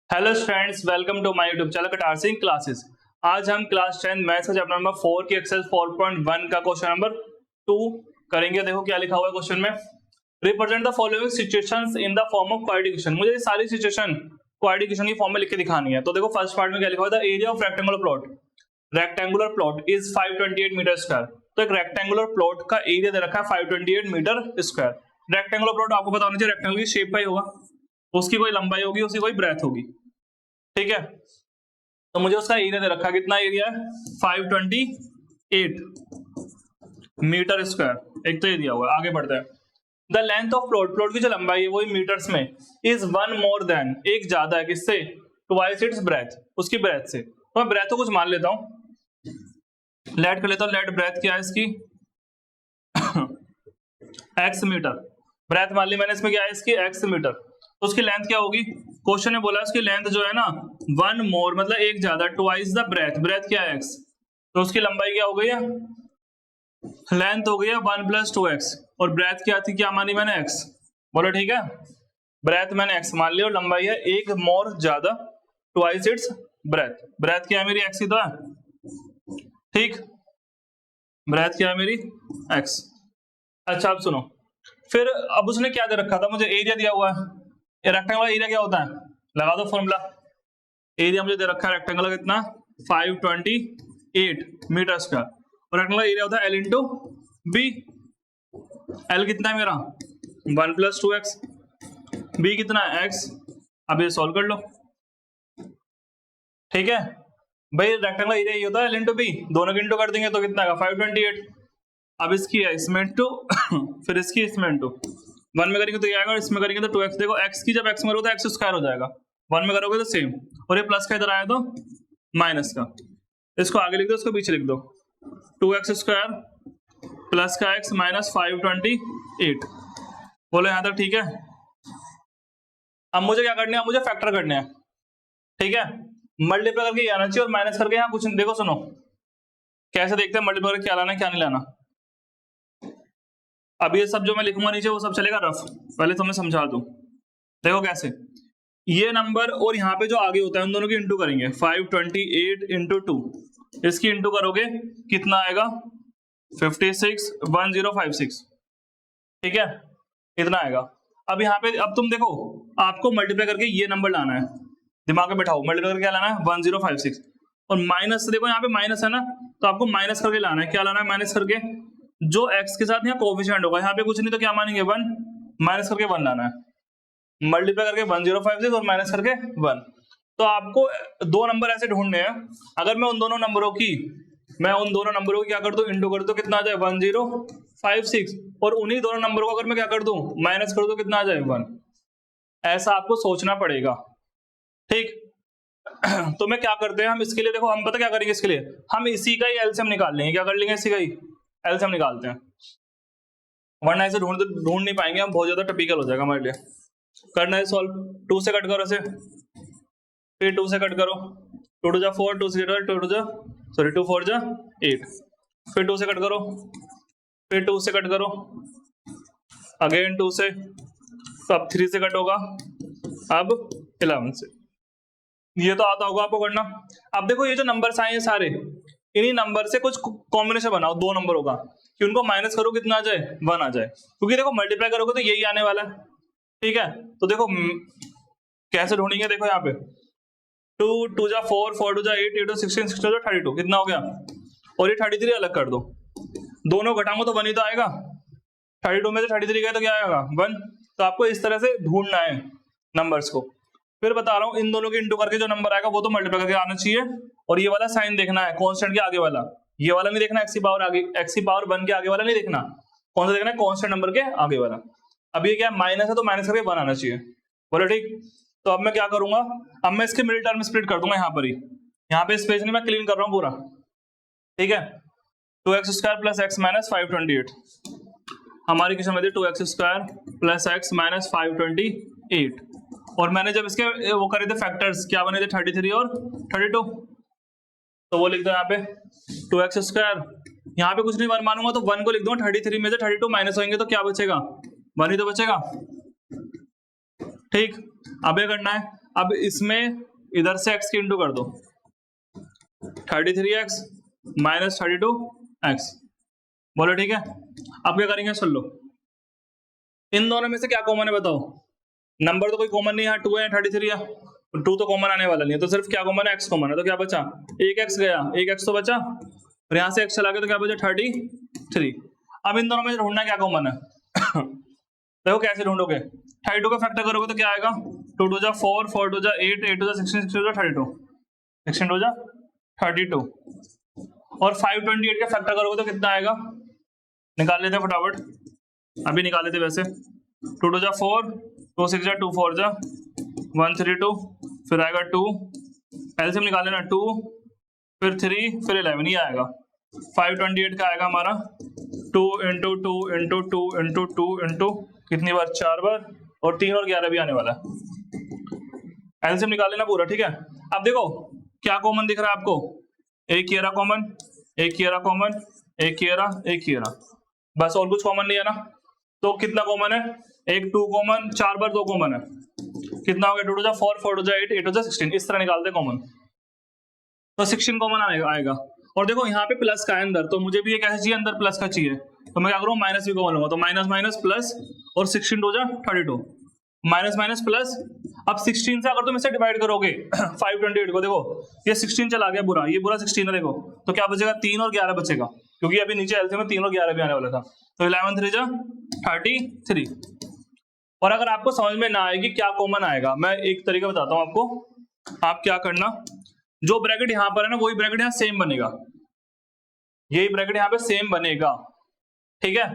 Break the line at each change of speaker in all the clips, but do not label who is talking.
Hello students, welcome to my YouTube channel Katar Singh classes. आज हम class 10 maths का chapter number 4 की एक्सरसाइज 4.1 का क्वेश्चन नंबर 2 करेंगे। देखो क्या लिखा हुआ है क्वेश्चन में। Represent the following situations in the form of quadratic equation. मुझे ये सारी सिचुएशन क्वाड्रेटिक इक्वेशन की फॉर्म में लिख के दिखानी है। तो देखो फर्स्ट पार्ट में क्या लिखा हुआ है, the area of rectangular plot is 528 metre square. तो एक रेक्टेंगुलर प्लॉट का एरिया दे रखा है 528 मीटर स्क्वायर। रेक्टेंगुलर प्लॉट आपको पता होना चाहिए रेक्टेंगुलर की शेप का ही होगा, उसकी कोई लंबाई होगी, उसकी कोई ब्रेथ होगी, ठीक है। तो मुझे उसका एरिया दे रखा, कितना एरिया है 528 मीटर स्क्वायर। एक तो ये दिया हुआ है। आगे बढ़ते हैं। द लेंथ ऑफ प्लॉट की जो लंबाई है वही मीटर्स में इज वन मोर देन, एक ज्यादा है किससे, ट्वाइस इट्स ब्रेथ, उसकी ब्रेथ से। तो मैं ब्रेथ को कुछ मान लेता हूं, लेट कर लेता हूं। लेट ब्रेथ क्या है इसकी एक्स मीटर। ब्रेथ मान ली मैंने, इसमें क्या है इसकी एक्स मीटर। तो उसकी लेंथ क्या होगी, क्वेश्चन में बोला उसकी लेंथ जो है ना वन मोर, मतलब एक ज्यादा, ट्वाइस द ब्रेथ। ब्रेथ क्या है एक्स, तो उसकी लंबाई क्या हो गई है, लेंथ हो गई है 1 + 2x, और ब्रेथ क्या थी, क्या मानी मैंने एक्स। बोलो ठीक है, ब्रेथ मैंने एक्स मान लिया और लंबाई है एक मोर ज्यादा, ट्वाइस इट्स ब्रेथ। ब्रेथ क्या है मेरी एक्स ही तो है, ठीक। ब्रेथ क्या है मेरी एक्स। अच्छा अब सुनो, फिर अब उसने क्या दे रखा था, मुझे एरिया दिया हुआ है। ये रेक्टेंगुलर एरिया क्या होता है, लगा दो फॉर्मूला। एरिया मुझे दे रखा है रेक्टेंगुलर कितना 528 मीटर स्क्वायर, और रेक्टेंगुलर एरिया होता है L इंटू बी। एल कितना है मेरा 1 + 2x, बी कितना है x। अब ये सॉल्व कर लो, ठीक है भाई। रेक्टेंगुलर एरिया ये होता है L इंटू बी, दोनों के इंटू कर देंगे तो कितना आएगा 528। अब इसकी है इसमें इंटू फिर इसकी इसमें इंटू, 1 में करेंगे तो ये आएगा और इसमें करेंगे तो 2x। देखो x की जब x में करोगे तो x स्क्वायर हो जाएगा, 1 में करोगे तो सेम, और ये प्लस का इधर आया तो माइनस का। इसको आगे लिख दो, इसको पीछे लिख दो, 2x स्क्वायर प्लस का x माइनस 528। बोलो यहां तक ठीक है। अब मुझे क्या करना है, मुझे फैक्टर करने हैं, ठीक है। मल्टीप्लाई करके ये आना चाहिए और माइनस करके यहाँ कुछ। देखो सुनो कैसे देखते हैं मल्टीप्लाई करके क्या लाना है क्या नहीं लाना। अब ये सब जो मैं लिखूंगा नीचे वो सब चलेगा रफ, पहले तो मैं समझा दूं। देखो कैसे, ये नंबर और यहाँ पे जो आगे होता है उन दोनों की इंटू करेंगे। 528 इंटू 2, इसकी इंटू करोगे कितना आएगा 561056, ठीक है, इतना आएगा। अब यहाँ पे अब तुम देखो, आपको मल्टीप्लाई करके ये नंबर लाना है, दिमाग में बैठाओ। मल्टीप्लाई करके क्या लाना है 1056, और माइनस देखो यहाँ पे माइनस है ना, तो आपको माइनस करके लाना है। क्या लाना है माइनस करके, जो x के साथ यहाँ कोएफिशिएंट होगा, यहाँ पे कुछ नहीं तो क्या मानेंगे 1, माइनस करके 1 लाना है। मल्टीप्लाई करके 1056 और माइनस करके 1। तो आपको दो नंबर ऐसे ढूंढने हैं, अगर मैं उन दोनों नंबरों की क्या कर दूं, इंटू कर दूं, कितना आ जाए 1056, और उन्हीं दोनों नंबरों को अगर मैं क्या कर दूं माइनस कर दूं, कितना आ जाए 1। ऐसा आपको सोचना पड़ेगा, ठीक। तो मैं क्या करते हैं हम इसके लिए, देखो हम पता क्या करेंगे इसके लिए, हम इसी का ही एलसीएम निकाल लेंगे। क्या कर लेंगे, इसी का ही एलसीएम निकालते हैं, वरना ऐसे ढूंढ नहीं पाएंगे हम, बहुत ज्यादा टिपिकल हो जाएगा हमारे लिए। करना है सॉल्व, 2 से कट करो इसे, फिर 2 से कट करो, 2 2 जा 4, 2 से 2 2 जा 2 4 जा 8, फिर 2 से कट करो, फिर 2 से कट करो, अगेन 2 से, तो अब 3 से कट होगा, अब 11 से। ये तो आता होगा आपको करना। अब देखो ये जो नंबर्स आए हैं सारे, इन्हीं नंबर से कुछ कॉम्बिनेशन बनाओ दो नंबरों का, कि उनको माइनस करो कितना आ जाए 1 आ जाए, क्योंकि देखो मल्टीप्लाई करोगे तो यही आने वाला है, ठीक है। तो देखो कैसे ढूंढेंगे, देखो यहाँ पे 2 2 जा 4, 4 2 जा 8, 8 16, 16 जा 32, कितना हो गया, और ये 33 अलग कर दो, दोनों घटाओगे तो 1 ही तो आएगा। 32 में से 33 गए तो क्या आएगा 1। तो आपको इस तरह से ढूंढना है नंबर्स को। फिर बता रहा हूं, इन दोनों के इंटू करके जो नंबर आएगा वो तो मल्टीप्लाई करके आना चाहिए, और ये वाला साइन देखना है कांस्टेंट के आगे वाला, ये वाला नहीं देखना, x की पावर आगे, x की पावर 1 के आगे वाला नहीं देखना, कौन सा देखना है कांस्टेंट नंबर के आगे वाला। अब ये क्या माइनस है तो माइनस करके 1 आना चाहिए, बोलो ठीक। तो अब मैं क्या करूंगा, अब मैं इसके मिडिल टर्म स्प्लिट कर दूंगा यहाँ पर ही, यहाँ पे स्पेस नहीं मैं क्लीन कर रहा हूँ पूरा, ठीक है। 2x square plus x minus 528, हमारी किस्म में थी 2x square plus x minus 528, और मैंने जब इसके वो करे थे फैक्टर्स, क्या बने थे 33 और 32, तो वो लिख दो यहाँ पे 2x स्क्वायर, यहाँ पे कुछ नहीं 1 मानूंगा तो 1 को लिख दूंगा, 33 में से 32 माइनस होंगे तो क्या बचेगा 1 ही तो बचेगा, ठीक। अब ये करना है, अब इसमें इधर से x की इंटू कर दो, 33x माइनस 32x। बोलो ठीक है। अब क्या करेंगे सुन लो, इन दोनों में से क्या कॉमन है बताओ। नंबर तो कोई कॉमन नहीं है, 2 है 33 है, 2 तो कॉमन आने वाला नहीं है, तो सिर्फ क्या कॉमन है, x कॉमन है। तो क्या बचा, एक x गया, एक x तो बचा, और यहाँ से x चला गया तो क्या बचा 33। अब इन दोनों में ढूंढना क्या कॉमन है देखो कैसे ढूंढोगे, 32 का फैक्टर करोगे तो क्या आएगा, 2 2 जा 4, 4 2 जा 8, 8 2 जा 16, 16 2 जा 32, 16 2 जा 32, और 528 का फैक्टर करोगे तो कितना आएगा, निकाल लेते फटाफट, अभी निकाल लेते वैसे। 2 2 जा 4, 2 6 जा 2 4 जा 132, फिर आएगा 2, एलसीएम निकाल लेना 2, फिर 3, फिर 11, ये आएगा 528 का आएगा हमारा 2 इंटू 2 इंटू 2 इंटू 2 इंटू कितनी बार, 4 बार, और 3 और 11 भी आने वाला है। एलसीएम निकाल लेना पूरा, ठीक है। अब देखो क्या कॉमन दिख रहा है आपको, एक ये रहा कॉमन, एक ये रहा कॉमन, एक ये रहा, एक ये रहा, बस और कुछ कॉमन नहीं है ना। तो कितना कॉमन है, एक 2 कॉमन, 4 बार 2 कॉमन है, कितना हो गया, 2 2 जा 4, 4 2 जा 8, 8 2 जा 16, इस तरह निकालते कॉमन, तो 16 कॉमन आएगा। और देखो यहाँ पे प्लस का है अंदर, तो मुझे भी ये कैसे चाहिए, अंदर प्लस का चाहिए, तो मैं क्या करूँ, माइनस भी कॉमन लूंगा, तो माइनस माइनस प्लस, और 16 2 जा 32, माइनस माइनस प्लस। अब 16 से अगर तुम इसे डिवाइड करोगे 528 को, देखो ये 16 चला गया बुरा, ये बुरा 16 है, देखो तो क्या बचेगा, 3 और 11 बचेगा, क्योंकि अभी नीचे एलसीएम में 3 और 11 भी आने वाला था, तो 11 3 जा 33। और अगर आपको समझ में ना आएगी क्या कॉमन आएगा, मैं एक तरीका बताता हूँ आपको, आप क्या करना, जो ब्रैकेट यहाँ पर है ना वही ब्रैकेट यहाँ सेम बनेगा, यही ब्रैकेट यहाँ पे सेम बनेगा, ठीक है।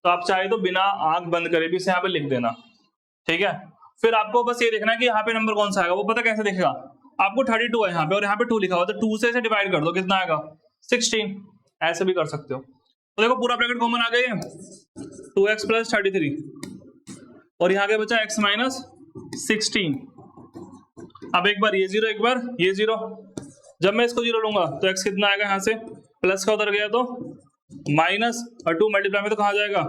तो आप चाहे तो बिना आंख बंद करे भी इसे यहाँ पे लिख देना, ठीक है। फिर आपको बस ये देखना है कि यहाँ पे नंबर कौन सा आएगा, वो पता कैसे दिखेगा, आपको 32 है यहाँ पे और यहाँ पे 2 लिखा हुआ, तो 2 से इसे डिवाइड कर दो, कितना आएगा 16, ऐसे भी कर सकते हो। तो देखो पूरा ब्रैकेट कॉमन आ गया, 2x प्लस 33, और यहाँ के बचा x माइनस 16। अब एक बार ये 0, एक बार ये 0, जब मैं इसको 0 लूंगा तो x कितना आएगा, यहाँ से प्लस का उधर गया तो माइनस, और 2 मल्टीप्लाई में तो कहाँ जाएगा,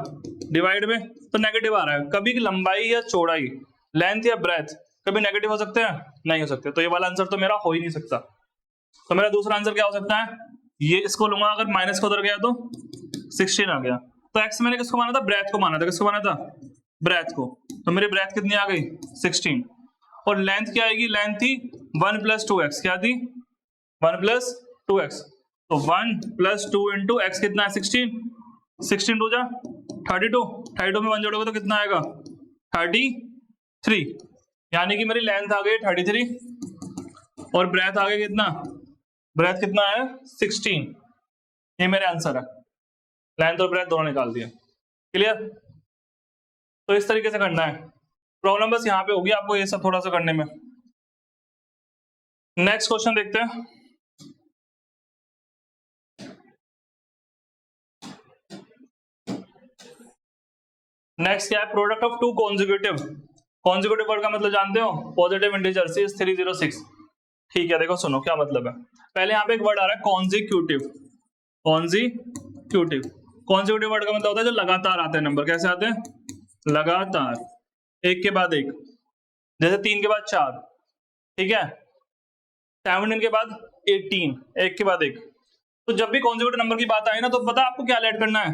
डिवाइड में, तो नेगेटिव आ रहा है। कभी लंबाई या चौड़ाई, लेंथ या ब्रेथ कभी नेगेटिव हो सकते हैं, नहीं हो सकते, तो ये वाला आंसर तो मेरा हो ही नहीं सकता। तो मेरा दूसरा आंसर क्या हो सकता है, ये इसको लूंगा, अगर माइनस का उधर गया तो 16 आ गया, तो x मैंने किसको माना था, ब्रेथ को माना था, किसको माना था, ब्रेथ को, तो मेरी ब्रेथ कितनी आ गई 16, और लेंथ क्या आएगी, लेंथ थी 1 प्लस 2x, क्या थी 1 प्लस 2x, तो 1 प्लस 2 इंटू एक्स कितना है 16, 16 2 जा 32, 32 में 1 जोड़ोगे तो कितना आएगा 33, यानी कि मेरी लेंथ आ गई 33 और ब्रेथ आ गया कितना, ब्रेथ कितना है 16, ये मेरे आंसर है, लेंथ और ब्रेथ दोनों निकाल दिया, क्लियर। तो इस तरीके से करना है, प्रॉब्लम बस यहाँ पे होगी आपको ये सब थोड़ा सा करने में। नेक्स्ट क्वेश्चन देखते हैं, नेक्स्ट क्या है, product of two consecutive, consecutive word का मतलब जानते हो, पॉजिटिव इंटीजर से 306, ठीक है। देखो सुनो क्या मतलब है, पहले यहाँ पे एक वर्ड आ रहा है कॉन्जिक्यूटिव, कॉन्जिक्यूटिव, कॉन्जिक्यूटिव वर्ड का मतलब होता है जो लगातार आते हैं नंबर, कैसे आते हैं, लगातार, एक के बाद एक, जैसे 3 के बाद 4, ठीक है, 17 के बाद 18, एक के बाद एक। तो जब भी कॉन्जिक्यूटिव नंबर की बात आए ना, तो पता आपको क्या लेट करना है,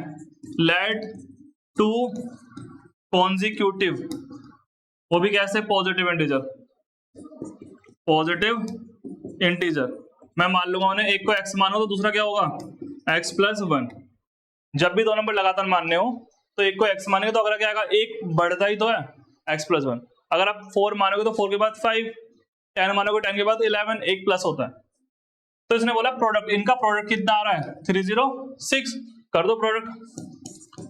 लेट टू कॉन्जिक्यूटिव, वो भी कैसे, पॉजिटिव इंटीजर, पॉजिटिव इंटीजर, मैं मान लूंगा उन्हें, एक को x मानो तो दूसरा क्या होगा x प्लस 1, जब भी दो नंबर लगातार मानने हो तो एक को x मानेंगे तो अगर क्या आएगा, एक बढ़ता ही तो है x प्लस 1, अगर आप 4 मानोगे तो 4 के बाद 5, 10 मानोगे 10 के बाद 11, एक प्लस होता है। तो इसने बोला प्रोडक्ट, इनका प्रोडक्ट कितना आ रहा है 306, कर दो प्रोडक्ट,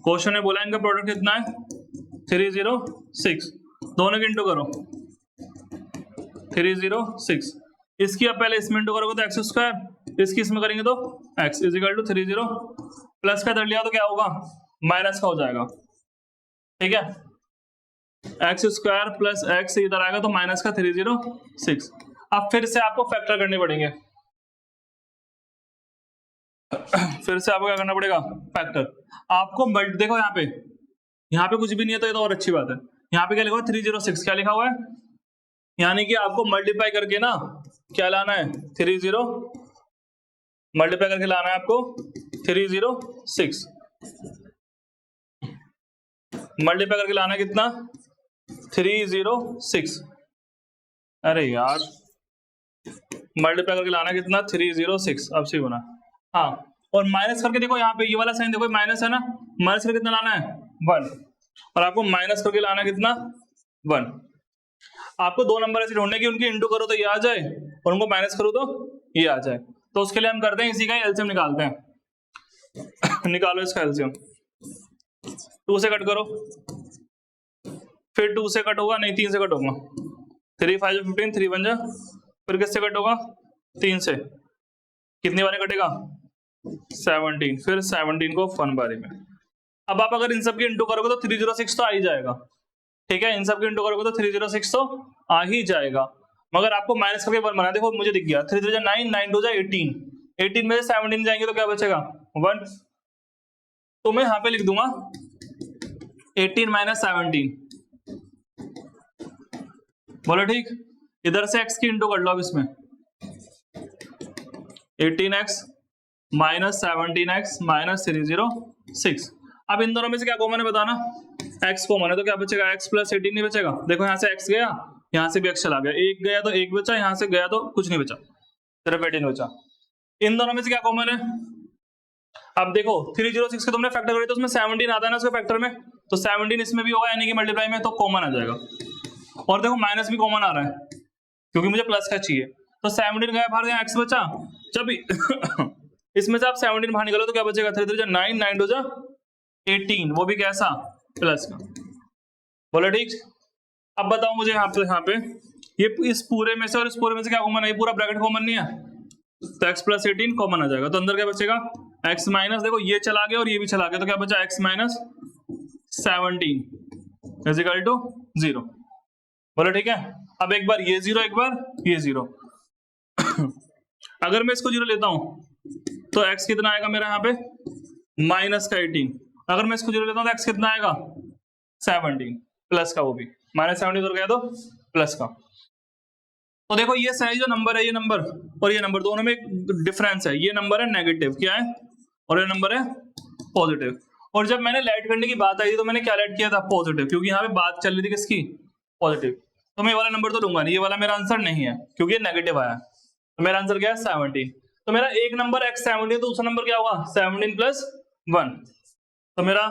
क्वेश्चन ने बोला इनका प्रोडक्ट कितना है 306, दोनों की इंटू करो 306, इसकी अब पहले इसमें इंटू करोगे तो एक्स स्क्वायर, इसकी इसमें करेंगे तो x is equal to 30, plus का इधर लिया तो क्या होगा माइनस का हो जाएगा, ठीक है, एक्स स्क्वायर प्लस एक्स इधर आएगा तो माइनस का 306। अब फिर से आपको फैक्टर करने पड़ेंगे, फिर से आपको क्या करना पड़ेगा फैक्टर, आपको देखो यहाँ पे कुछ भी नहीं है तो ये तो और अच्छी बात है, यहाँ पे क्या लिखा हुआ है 306, क्या लिखा हुआ है यानी कि आपको मल्टीप्लाई करके ना क्या लाना है 30, मल्टीप्लाई करके लाना है आपको 306, मल्टीप्लाई करके लाना है कितना 306। अरे यार मल्टीप्लाई करके लाना है कितना 306, अब सही बना। हाँ और माइनस करके देखो यहाँ पे ये वाला साइन देखो माइनस है ना, माइनस करके कितना लाना है 1, और आपको माइनस करके लाना है कितना 1। आपको दो नंबर ऐसे ढूंढने की उनकी इंटू करो तो ये आ जाए और उनको माइनस करो तो ये आ जाए। तो उसके लिए हम करते हैं इसी का एलसीएम निकालते हैं। निकालो इसका एलसीएम, 2 से कट करो, फिर 2 से कट होगा, नहीं 3 से कट होगा, 3 5 15, 3 1 जा, फिर किससे कट होगा 3 से, कितनी बारी कटेगा 17, फिर 17 को 1 बारी में। अब आप अगर इन सब की इंटू करोगे तो 306 तो आ ही जाएगा, ठीक है, इन सब की इंटू करोगे तो 306 तो आ ही जाएगा, मगर आपको माइनस करके 1 बना। देखो मुझे दिख गया 3 3 9, 9 2 18, 18 में से 17 जाएंगे तो क्या बचेगा 1, तो मैं यहाँ पे लिख दूंगा 18 माइनस 17, बोलो ठीक। इधर से x की इंटू कर लो अब इसमें, 18x माइनस 17x माइनस 306। अब इन दोनों में से क्या कॉमन है बताना, x कॉमन है तो क्या बचेगा x प्लस 18 नहीं बचेगा। देखो यहाँ से x गया, यहाँ से भी x चला गया, एक गया तो एक बचा, यहाँ से गया तो कुछ नहीं बचा, सिर्फ 18 बचा। इन दोनों में से क्या कॉमन है, अब देखो 306 के तुमने फैक्टर करे तो उसमें 17 आता है ना उसके फैक्टर में, तो 17 इसमें भी होगा यानी कि मल्टीप्लाई में, तो कॉमन आ जाएगा। और देखो माइनस भी कॉमन आ रहा है क्योंकि मुझे प्लस का चाहिए, तो 17 गया बाहर, गया x बचा। जब इसमें से आप 17 बाहर निकालो तो क्या बचेगा 3 3 9, 9 2 18, वो भी कैसा प्लस का, बोलो ठीक। अब बताओ मुझे यहाँ पे ये इस पूरे में से और इस पूरे में से क्या कॉमन है, ये पूरा ब्रैकेट कॉमन नहीं है, तो x प्लस 18 कॉमन आ जाएगा, तो अंदर क्या बचेगा x माइनस, देखो ये चला गया और ये भी चला गया, तो क्या बचा x minus 17 is equal to 0, बोलो ठीक है। अब एक बार ये 0, एक बार ये 0। अगर मैं इसको 0 लेता हूं तो x कितना आएगा मेरा यहाँ पे माइनस का 18, अगर मैं इसको 0 लेता हूं तो x कितना आएगा 17 प्लस का, वो भी माइनस 17 उधर गया तो प्लस का। तो देखो ये सही जो नंबर है, ये नंबर और ये नंबर दोनों में एक डिफरेंस है, ये नंबर है नेगेटिव क्या है और ये नंबर है पॉजिटिव। और जब मैंने लाइट करने की बात आई थी तो मैंने क्या लाइट किया था पॉजिटिव, क्योंकि यहाँ पे बात चल रही थी किसकी पॉजिटिव। तो मैं ये वाला नंबर तो लूंगा नहीं, ये वाला मेरा आंसर नहीं है क्योंकि ये नेगेटिव आया, तो मेरा आंसर क्या है 17। तो मेरा एक नंबर x 17, तो दूसरा नंबर क्या होगा 17 प्लस 1, तो मेरा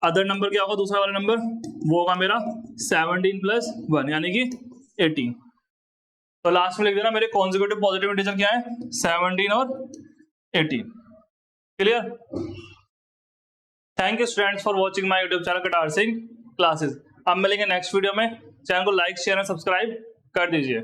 अदर नंबर क्या होगा दूसरा वाला नंबर, वो होगा मेरा 17 प्लस 1 यानी कि 18। तो लास्ट में लिख देना मेरे कॉन्जिक्यूटिव पॉजिटिव इंटीजर क्या है 17 और 18। Clear. Thank you students for watching my YouTube channel Katar Singh classes. अब मिलेंगे नेक्स्ट वीडियो में, चैनल को लाइक शेयर और सब्सक्राइब कर दीजिए।